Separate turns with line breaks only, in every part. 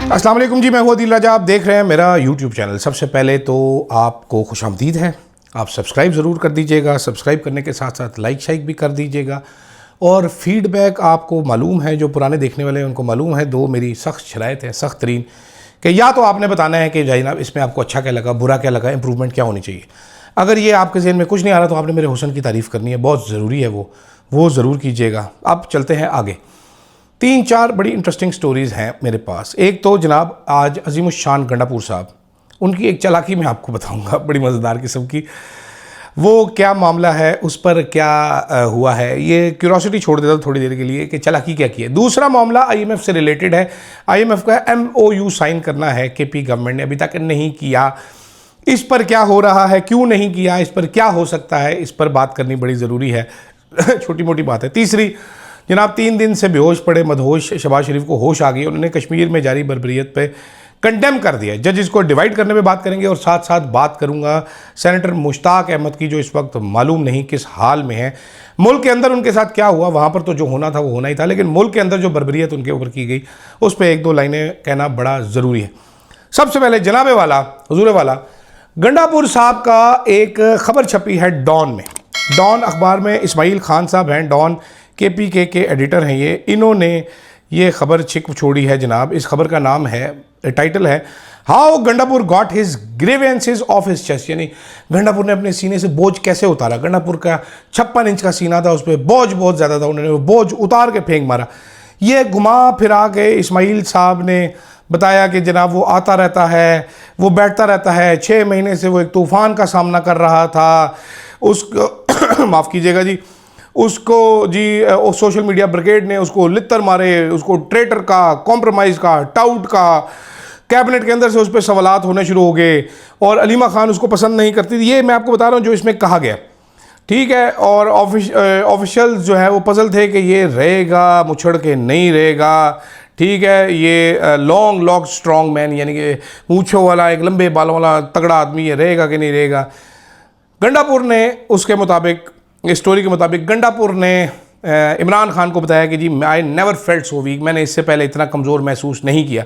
अस्सलाम वालेकुम जी, मैं हूं आदिल राजा। आप देख रहे हैं मेरा यूट्यूब चैनल। सबसे पहले तो आपको खुशामदीद है। आप सब्सक्राइब ज़रूर कर दीजिएगा। सब्सक्राइब करने के साथ साथ लाइक शाइक भी कर दीजिएगा। और फीडबैक आपको मालूम है, जो पुराने देखने वाले हैं उनको मालूम है, दो मेरी सख्त शराइत है, सख्त तरीन, कि या तो आपने बताना है कि जनाब इसमें आपको अच्छा क्या लगा, बुरा क्या लगा, इंप्रूवमेंट क्या होनी चाहिए। अगर ये आपके ज़हन में कुछ नहीं आ रहा तो आपने मेरे हुस्न की तारीफ़ करनी है, बहुत ज़रूरी है, वो ज़रूर कीजिएगा। अब चलते हैं आगे। 3-4 बड़ी इंटरेस्टिंग स्टोरीज़ हैं मेरे पास। एक तो जनाब आज अज़ीमुश्शान गंडापुर साहब, उनकी एक चालाकी मैं आपको बताऊंगा, बड़ी मज़ेदार किस्म की। वो क्या मामला है, उस पर क्या हुआ है, ये क्यूरोसिटी छोड़ देता थोड़ी देर के लिए कि चालाकी क्या की है। दूसरा मामला IMF से रिलेटेड है। IMF का MOU साइन करना है, KP गवर्नमेंट ने अभी तक नहीं किया। इस पर क्या हो रहा है, क्यों नहीं किया, इस पर क्या हो सकता है, इस पर बात करनी बड़ी ज़रूरी है। छोटी मोटी बात है। तीसरी, जनाब 3 दिन से बेहोश पड़े मदहोश शहबाज शरीफ को होश आ गई। उन्होंने कश्मीर में जारी बर्बरियत पे कंडेम कर दिया। जजेस को डिवाइड करने में बात करेंगे और साथ साथ बात करूंगा सेनेटर मुश्ताक अहमद की, जो इस वक्त मालूम नहीं किस हाल में है। मुल्क के अंदर उनके साथ क्या हुआ, वहाँ पर तो जो होना था वो होना ही था, लेकिन मुल्क के अंदर जो बर्बरियत उनके ऊपर की गई उस पर 1-2 लाइनें कहना बड़ा ज़रूरी है। सबसे पहले जनाबे वाला, हुजूर वाला, गंडापुर साहब का एक खबर छपी है डॉन में। डॉन अखबार में इस्माइल खान साहब हैं, डॉन KPK के एडिटर हैं ये। इन्होंने ये खबर छोड़ी है जनाब। इस खबर का नाम है, टाइटल है, how Gandapur got his grievances of his chest, यानी गंडापुर ने अपने सीने से बोझ कैसे उतारा। गंडापुर का 56 इंच का सीना था, उस पर बोझ बहुत ज़्यादा था, उन्होंने वो बोझ उतार के फेंक मारा। ये घुमा फिरा के इस्माइल साहब ने बताया कि जनाब वो आता रहता है, वो बैठता रहता है, 6 महीने से वो एक तूफ़ान का सामना कर रहा था। उसको माफ़ कीजिएगा जी, उसको जी सोशल मीडिया ब्रिगेड ने उसको लित्तर मारे, उसको ट्रेटर का, कॉम्प्रोमाइज़ का, टाउट का, कैबिनेट के अंदर से उस पर सवालात होने शुरू हो गए और अलीमा खान उसको पसंद नहीं करती थी। ये मैं आपको बता रहा हूँ जो इसमें कहा गया, ठीक है। और ऑफिशियल्स जो है वो पजल थे कि ये रहेगा, मुछड़ के नहीं रहेगा, ठीक है। ये लॉन्ग लॉक स्ट्रॉन्ग मैन, यानी कि मूँछों वाला, एक लंबे बालों वाला तगड़ा आदमी, ये रहेगा कि नहीं रहेगा। गंडापुर ने उसके मुताबिक, स्टोरी के मुताबिक, गंडापुर ने इमरान खान को बताया कि जी I never felt so weak, मैंने इससे पहले इतना कमज़ोर महसूस नहीं किया।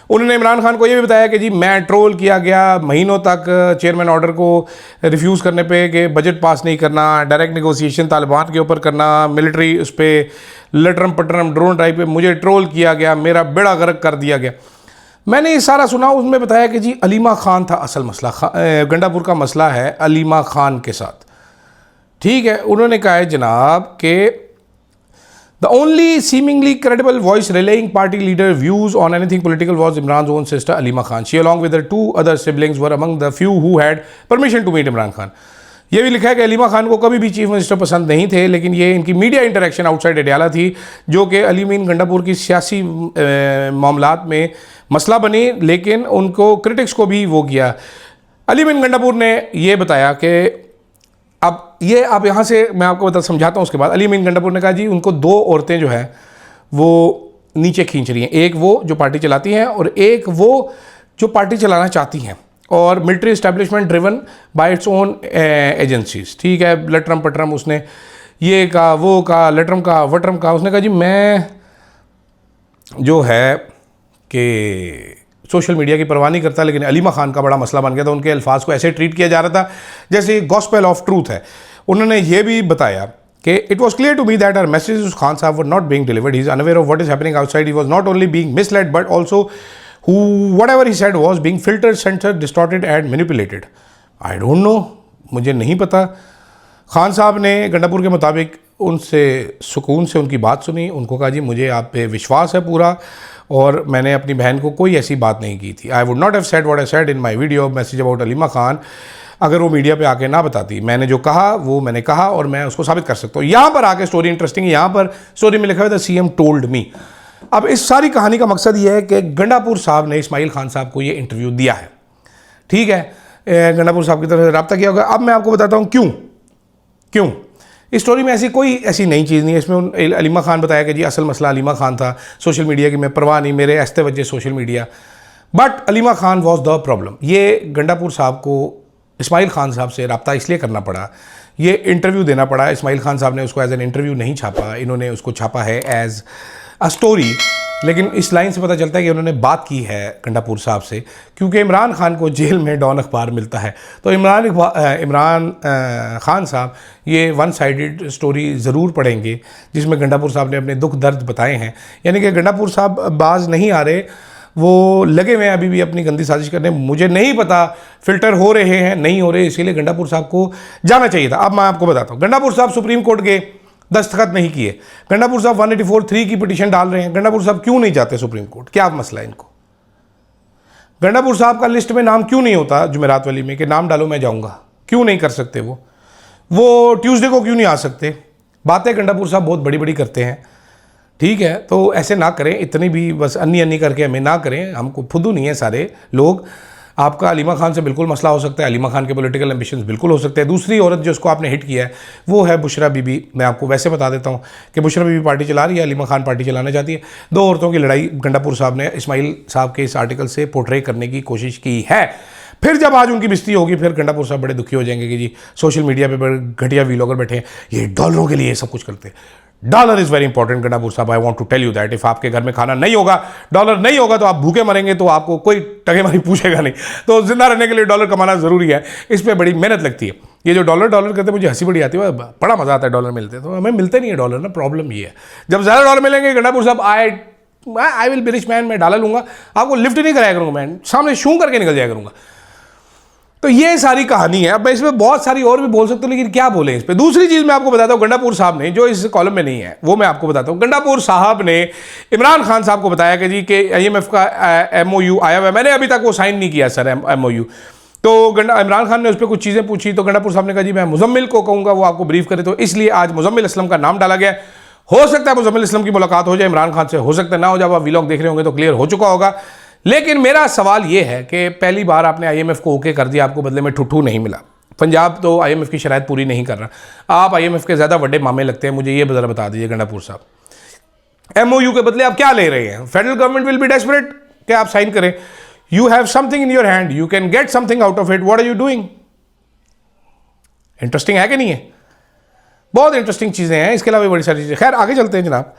उन्होंने इमरान खान को ये भी बताया कि जी मैं ट्रोल किया गया महीनों तक चेयरमैन ऑर्डर को रिफ्यूज़ करने पे कि बजट पास नहीं करना, डायरेक्ट नेगोशिएशन तालिबान के ऊपर करना, मिलिट्री उस पर लटरम पटरम ड्रोन ड्राइव पे मुझे ट्रोल किया गया, मेरा बेड़ा गर्क कर दिया गया। मैंने ये सारा सुना। उसमें बताया कि जी अलीमा खान था असल मसला, गंडापुर का मसला है अलीमा खान के साथ, ठीक है। उन्होंने कहा है जनाब कि the only seemingly credible voice relaying party leader views on anything political was Imran own sister Aleema Khan. She along with 2 other siblings were among the few who had permission to meet Imran Khan. ये भी लिखा है कि अलीमा खान को कभी भी चीफ मिनिस्टर पसंद नहीं थे, लेकिन ये इनकी मीडिया इंटरेक्शन आउटसाइड अडयाला थी, जो कि अली मीन गंडापुर की सियासी मामलात में मसला बनी, लेकिन उनको क्रिटिक्स को भी वो किया। अली मीन गंडापुर ने ये बताया कि अब यहाँ से मैं आपको समझाता हूँ। उसके बाद अली मीन गंडापुर ने कहा जी उनको 2 औरतें जो हैं वो नीचे खींच रही हैं, एक वो जो पार्टी चलाती हैं और एक वो जो पार्टी चलाना चाहती हैं, और military establishment driven by its own agencies, ठीक है। लटरम पटरम उसने ये कहा, वो कहा, लटरम का वटरम का। उसने कहा जी मैं जो है कि सोशल मीडिया की परवाह नहीं करता, लेकिन अलीमा खान का बड़ा मसला बन गया था। उनके अल्फाज को ऐसे ट्रीट किया जा रहा था जैसे गॉस्पेल ऑफ ट्रूथ है। उन्होंने ये भी बताया कि it was clear to me that our messages Khan sahab were not being delivered, he is unaware of what is happening outside, he was not only being misled but also whatever he said was being filtered, censored, distorted and manipulated. I don't know, मुझे नहीं पता। खान साहब ने गंडापुर के मुताबिक उनसे सुकून से उनकी बात सुनी, उनको कहा जी मुझे आप पे विश्वास है पूरा और मैंने अपनी बहन को कोई ऐसी बात नहीं की थी। I would not have said what I said in my video message about Aleema Khan, अगर वो मीडिया पे आके ना बताती। मैंने जो कहा वो मैंने कहा और मैं उसको साबित कर सकता हूँ। यहाँ पर आके स्टोरी इंटरेस्टिंग है, यहाँ पर स्टोरी में लिखा हुआ था CM टोल्ड मी। अब इस सारी कहानी का मकसद ये है कि गंडापुर साहब ने इस्माइल खान साहब को ये इंटरव्यू दिया है, ठीक है। गंडापुर साहब की तरफ से रब्ता किया होगा। अब मैं आपको बताता हूँ क्यों इस स्टोरी में ऐसी नई चीज़ नहीं है। इसमें अलीमा खान बताया कि जी असल मसला अलीमा खान था, सोशल मीडिया की मैं परवाह नहीं, मेरे ऐसे वजह social media, but Aleema Khan was the problem. ये गंडापुर साहब को इस्माइल खान साहब से रब्ता इसलिए करना पड़ा, ये इंटरव्यू देना पड़ा। इस्माइल खान साहब ने उसको एज एन इंटरव्यू नहीं छापा, इन्होंने उसको छापा है एज अ स्टोरी लेकिन इस लाइन से पता चलता है कि उन्होंने बात की है गंडापुर साहब से, क्योंकि इमरान खान को जेल में डॉन अखबार मिलता है। तो इमरान खान साहब ये वन साइडेड स्टोरी ज़रूर पढ़ेंगे जिसमें गंडापुर साहब ने अपने दुख दर्द बताए हैं। यानी कि गंडापुर साहब बाज नहीं आ रहे, वो लगे हुए हैं अभी भी अपनी गंदी साजिश करने। मुझे नहीं पता फ़िल्टर हो रहे हैं नहीं हो रहे, इसीलिए गंडापुर साहब को जाना चाहिए था। अब मैं आपको बताता हूँ, गंडापुर साहब सुप्रीम कोर्ट गए, दस्तखत नहीं किए। गंडापुर साहब 184(3) की पिटीशन डाल रहे हैं। गंडापुर साहब क्यों नहीं जाते सुप्रीम कोर्ट? क्या मसला है इनको? गंडापुर साहब का लिस्ट में नाम क्यों नहीं होता जुमेरात वाली में कि नाम डालो मैं जाऊंगा? क्यों नहीं कर सकते? वो ट्यूसडे को क्यों नहीं आ सकते? बातें गंडापुर साहब बहुत बड़ी बड़ी करते हैं, ठीक है, तो ऐसे ना करें, इतनी भी बस अन्नी अन्नी करके हमें ना करें। हमको फुदू नहीं है सारे लोग। आपका अलीमा खान से बिल्कुल मसला हो सकता है, अलीमा खान के पॉलिटिकल एम्बिशंस बिल्कुल हो सकते हैं। दूसरी औरत जो उसको आपने हिट किया है वो है बुशरा बीबी। मैं आपको वैसे बता देता हूँ कि बुशरा बीबी पार्टी चला रही है, अलीमा खान पार्टी चलाना चाहती है। दो औरतों की लड़ाई गंडापुर साहब ने इस्माइल साहब के इस आर्टिकल से पोर्ट्रे करने की कोशिश की है। फिर जब आज उनकी बिस्ती होगी, फिर गंडापुर साहब बड़े दुखी हो जाएंगे कि जी सोशल मीडिया पे बड़े घटिया व्लॉगर बैठे हैं, ये डॉलरों के लिए सब कुछ करते हैं। Dollar is very important Gandapur sahab, I want to tell you that. If आपके घर में खाना नहीं होगा, डॉलर नहीं होगा, तो आप भूखे मरेंगे, तो आपको कोई टगेमारी पूछेगा नहीं। तो जिंदा रहने के लिए डॉलर कमाना ज़रूरी है, इस पर बड़ी मेहनत लगती है। ये जो डॉलर करते हैं, मुझे हंसी बड़ी आती है, बड़ा मज़ा आता है डॉलर मिलते हैं, तो हमें मिलते नहीं है डॉलर ना। प्रॉब्लम ये है, जब ज़्यादा डॉलर मिलेंगे Gandapur sahab I will be rich man, मैं डॉलर लूँगा, आपको लिफ्ट नहीं कराया करूँगा, मैं सामने शू करके निकल जाया करूँगा। तो ये सारी कहानी है। अब मैं इसमें बहुत सारी और भी बोल सकता हूँ, लेकिन क्या बोले इस पर। दूसरी चीज़ मैं आपको बताता हूँ, गंडापुर साहब ने, जो इस कॉलम में नहीं है वो मैं आपको बताता हूँ। गंडापुर साहब ने इमरान खान साहब को बताया कि जी कि IMF का MOU आया हुआ है, मैंने अभी तक वो साइन नहीं किया सर MOU। तो इमरान खान ने उस पर कुछ चीज़ें पूछी, तो गंडापुर साहब ने कहा जी मैं मुजम्मिल को कहूँगा वो आपको ब्रीफ करे, तो इसलिए आज मुजम्मिल असलम का नाम डाला गया। हो सकता है मुजम्मिल असलम की मुलाकात हो जाए इमरान खान से, हो सकता है ना हो। जब आप व्लॉग देख रहे होंगे तो क्लियर हो चुका होगा। लेकिन मेरा सवाल ये है कि पहली बार आपने IMF को ओके कर दिया, आपको बदले में ठुठू नहीं मिला। पंजाब तो IMF की शराइत पूरी नहीं कर रहा, आप IMF के ज़्यादा बड़े मामले लगते हैं। मुझे ये ज़रा बता दीजिए गंडापुर साहब, MOU के बदले आप क्या ले रहे हैं? Federal government will be desperate कि आप साइन करें। You have something in your hand, you can get something out of it, what are you doing? Interesting है कि नहीं है? बहुत इंटरेस्टिंग चीज़ें हैं, इसके अलावा बड़ी सारी चीज़ें। खैर आगे चलते हैं जनाब।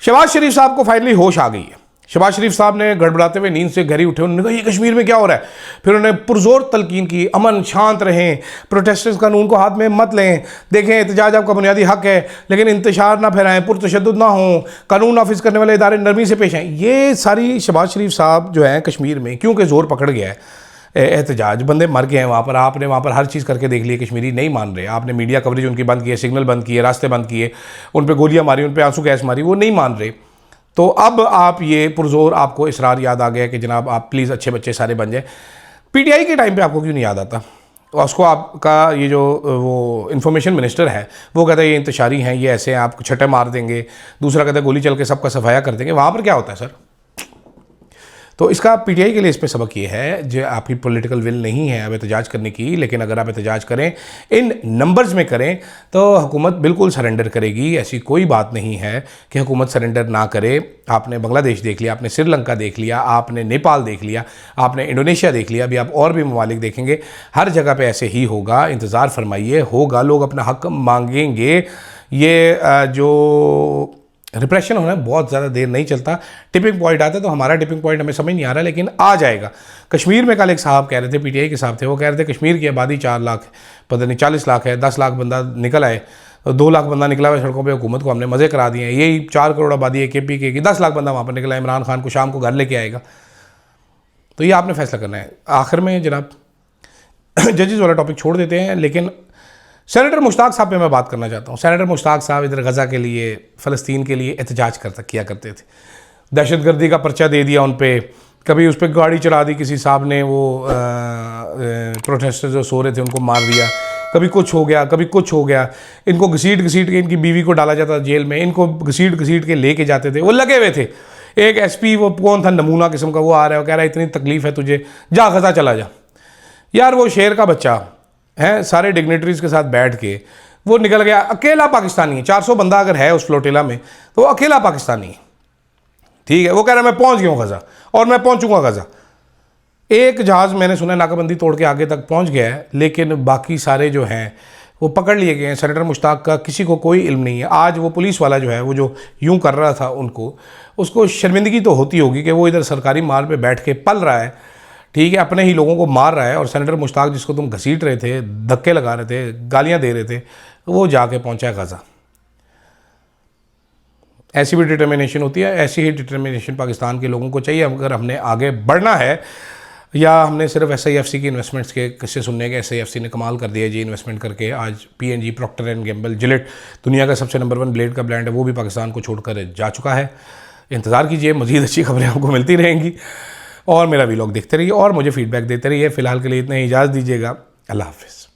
शहबाज शरीफ साहब को फाइनली होश आ गई है। शहबाज शरीफ साहब ने गड़बड़ाते हुए नींद से घरी उठे, उन्होंने कहा ये कश्मीर में क्या हो रहा है। फिर उन्होंने पुरजोर तलकीन की, अमन शांत रहें, प्रोटेस्टर्स कानून को हाथ में मत लें, देखें एहतजाज आपका बुनियादी हक है, लेकिन इंतशार ना फैलाएं, पुरतशद्दुद ना हों, कानून नाफिज करने वाले इदारे नरमी से पेश आएँ। ये सारी शहबाज शरीफ साहब जो है कश्मीर में, क्योंकि जोर पकड़ गया है एहतजाज, बंदे मर गए हैं वहाँ पर, आपने वहाँ पर हर चीज़ करके देख ली, कश्मीरी नहीं मान रहे, आपने मीडिया कवरेज उनकी बंद की है, सिग्नल बंद किए, रास्ते बंद किए, उन पर गोलियाँ मारी, उन पर आंसू गैस मारी, वो नहीं मान रहे। तो अब आप ये पुरजोर आपको इसरार याद आ गया कि जनाब आप प्लीज़ अच्छे बच्चे सारे बन जाए। PTI के टाइम पे आपको क्यों नहीं याद आता? उसको आपका ये जो वो इंफॉर्मेशन मिनिस्टर है वो कहता है ये इंतशारी हैं, ये ऐसे हैं, आपको छट्टे मार देंगे। दूसरा कहता है गोली चल के सबका सफाया कर देंगे। वहाँ पर क्या होता है सर? तो इसका PTI के लिए इस पर सबक ये है, जो आपकी पॉलिटिकल विल नहीं है अब एहतजाज करने की, लेकिन अगर आप एहतजाज करें, इन नंबर्स में करें, तो हुकूमत बिल्कुल सरेंडर करेगी। ऐसी कोई बात नहीं है कि हुकूमत सरेंडर ना करे। आपने बांग्लादेश देख लिया, आपने श्रीलंका देख लिया, आपने नेपाल देख लिया, आपने इंडोनेशिया देख लिया, अभी आप और भी ममालिक देखेंगे, हर जगह पे ऐसे ही होगा। इंतज़ार फरमाइए, होगा, लोग अपना हक मांगेंगे। ये जो रिप्रेशन होना बहुत ज़्यादा देर नहीं चलता, टिपिंग पॉइंट आता है, तो हमारा टिपिंग पॉइंट हमें समझ नहीं आ रहा, लेकिन आ जाएगा। कश्मीर में कल एक साहब कह रहे थे, PTI के साहब थे, वो कह रहे थे कश्मीर की आबादी 4 लाख, पता नहीं 40 लाख है, 10 लाख बंदा निकल आए, 2 लाख बंदा निकला हुआ सड़कों पे, हुकूमत को हमने मज़े करा दिए हैं। यही 4 करोड़ आबादी है KP की, 10 लाख बंदा वहाँ पर निकला, इमरान खान को शाम को घर लेके आएगा। तो ये आपने फैसला करना है। आखिर में जनाब जजेस वाला टॉपिक छोड़ देते हैं, लेकिन सेनेटर मुश्ताक साहब पे मैं बात करना चाहता हूँ। सेनेटर मुश्ताक साहब इधर गज़ा के लिए, फ़लस्तीन के लिए एहतजाज किया करते थे। दहशतगर्दी का पर्चा दे दिया उन पर, कभी उस पर गाड़ी चला दी किसी साहब ने, वो प्रोटेस्टर जो सो रहे थे उनको मार दिया, कभी कुछ हो गया, कभी कुछ हो गया। इनको घसीट के इनकी बीवी को डाला जाता जेल में, इनको घसीट के लेके जाते थे, वो लगे हुए थे। एक SP वो कौन था, नमूना किस्म का, वो आ रहा है, वो कह रहा है इतनी तकलीफ़ है तुझे, जा गज़ा चला जा। यार वो शेर का बच्चा है, सारे डिग्नेटरीज के साथ बैठ के वो निकल गया, अकेला पाकिस्तानी है। 400 बंदा अगर है उस फ्लोटिला में, तो वो अकेला पाकिस्तानी है, ठीक है। वो कह रहा है मैं पहुंच गया हूँ गज़ा और मैं पहुंचूंगा गज़ा। एक जहाज़ मैंने सुना नाकाबंदी तोड़ के आगे तक पहुंच गया है, लेकिन बाकी सारे जो हैं वो पकड़ लिए गए हैं। सेनेटर मुश्ताक का किसी को कोई इल्म नहीं है। आज वो पुलिस वाला जो है वो जो यूं कर रहा था उसको शर्मिंदगी तो होती होगी कि वो इधर सरकारी माल पे बैठ के पल रहा है, ठीक है, अपने ही लोगों को मार रहा है, और सेनेटर मुश्ताक जिसको तुम घसीट रहे थे, धक्के लगा रहे थे, गालियां दे रहे थे, वो जाके पहुंचा है गाज़ा। ऐसी भी डिटर्मिनेशन होती है, ऐसी ही डिटर्मिनेशन पाकिस्तान के लोगों को चाहिए। अगर हमने आगे बढ़ना है, या हमने सिर्फ SIFC की इन्वेस्टमेंट्स के किस्से सुनने के, SIFC ने कमाल कर दिया जी इन्वेस्टमेंट करके, आज PNG, Procter and Gamble, Gillette दुनिया का सबसे नंबर 1 ब्लेड का ब्रांड है, वो भी पाकिस्तान को छोड़कर जा चुका है। इंतज़ार कीजिए, मज़ीद अच्छी खबरें आपको मिलती रहेंगी, और मेरा व्लॉग देखते रहिए और मुझे फीडबैक देते रहिए। फ़िलहाल के लिए इतना ही, इजाज़त दीजिएगा। अल्लाह हाफ़िज़।